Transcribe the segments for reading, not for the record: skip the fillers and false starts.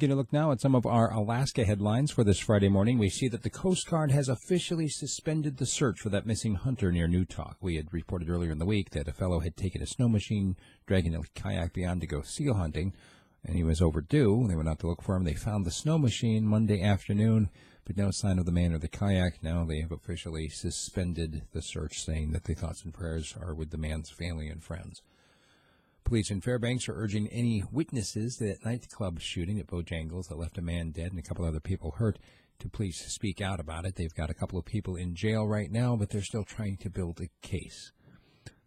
Taking a look now at some of our Alaska headlines for this Friday morning. We see that the Coast Guard has officially suspended the search for that missing hunter near Newtok. We had reported earlier in the week that a fellow had taken a snow machine, dragging a kayak beyond to go seal hunting, and he was overdue. They went out to look for him. They found the snow machine Monday afternoon, but no sign of the man or the kayak. Now they have officially suspended the search, saying that the thoughts and prayers are with the man's family and friends. Police in Fairbanks are urging any witnesses to that nightclub shooting at Bojangles that left a man dead and a couple other people hurt to please speak out about it. They've got a couple of people in jail right now, but they're still trying to build a case.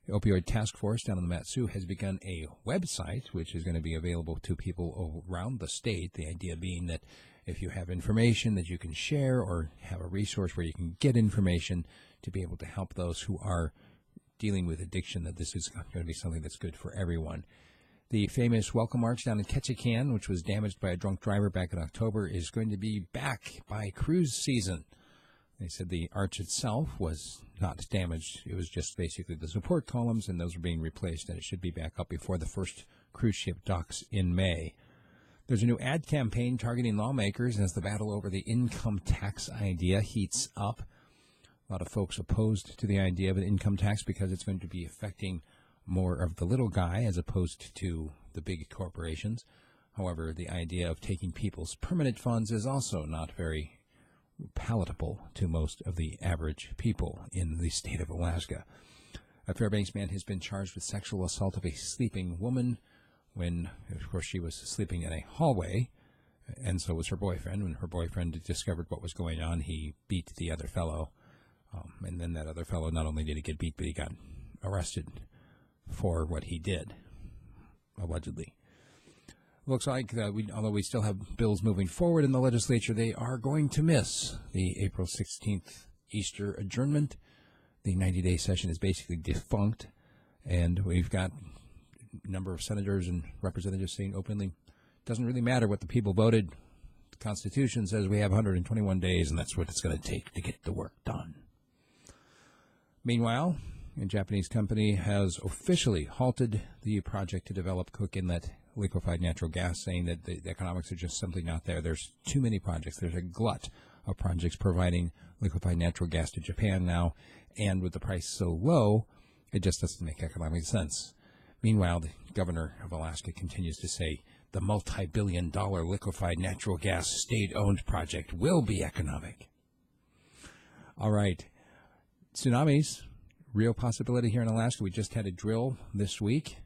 The Opioid Task Force down in the Mat-Su has begun a website which is going to be available to people around the state, the idea being that if you have information that you can share or have a resource where you can get information to be able to help those who are dealing with addiction, that this is going to be something that's good for everyone. The famous Welcome March down in Ketchikan, which was damaged by a drunk driver back in October, is going to be back by cruise season. They said the arch itself was not damaged. It was just basically the support columns, and those are being replaced, and it should be back up before the first cruise ship docks in May. There's a new ad campaign targeting lawmakers as the battle over the income tax idea heats up. A lot of folks opposed to the idea of an income tax because it's going to be affecting more of the little guy as opposed to the big corporations. However, the idea of taking people's permanent funds is also not very palatable to most of the average people in the state of Alaska. A Fairbanks man has been charged with sexual assault of a sleeping woman when, of course, she was sleeping in a hallway, and so was her boyfriend. When her boyfriend discovered what was going on, he beat the other fellow. And then that other fellow, not only did he get beat, but he got arrested for what he did, allegedly. Looks like, although we still have bills moving forward in the legislature, they are going to miss the April 16th Easter adjournment. The 90-day session is basically defunct, and we've got a number of senators and representatives saying openly, it doesn't really matter what the people voted. The Constitution says we have 121 days, and that's what it's going to take to get the work done. Meanwhile, a Japanese company has officially halted the project to develop Cook Inlet liquefied natural gas, saying that the economics are just simply not there. There's too many projects. There's a glut of projects providing liquefied natural gas to Japan now, and with the price so low, it just doesn't make economic sense. Meanwhile, the governor of Alaska continues to say the multi-billion-dollar liquefied natural gas state-owned project will be economic. All right. Tsunamis, real possibility here in Alaska. We just had a drill this week.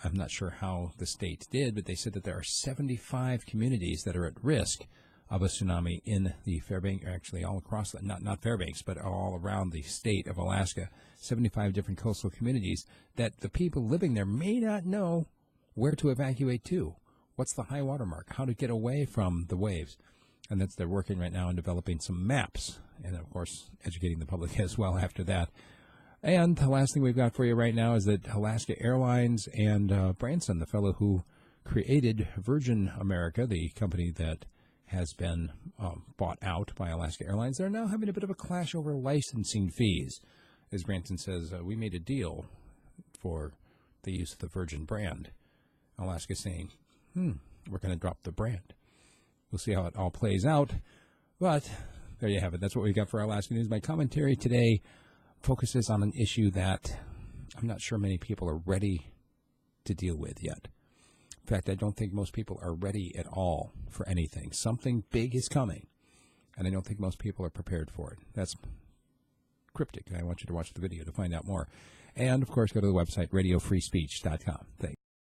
I'm not sure how the state did, but they said that there are 75 communities that are at risk of a tsunami in the Fairbanks, actually all across, not Fairbanks, but all around the state of Alaska. 75 different coastal communities that the people living there may not know where to evacuate to. What's the high water mark? How to get away from the waves? And they're working right now on developing some maps, and of course educating the public as well after that. And the last thing we've got for you right now is that Alaska Airlines and Branson, the fellow who created Virgin America, the company that has been bought out by Alaska Airlines, they're now having a bit of a clash over licensing fees. As Branson says, we made a deal for the use of the Virgin brand. Alaska's saying, we're going to drop the brand. We'll see how it all plays out, but there you have it. That's what we got for our Alaska News. My commentary today focuses on an issue that I'm not sure many people are ready to deal with yet. In fact, I don't think most people are ready at all for anything. Something big is coming, and I don't think most people are prepared for it. That's cryptic, and I want you to watch the video to find out more. And, of course, go to the website, radiofreespeech.com. Thanks.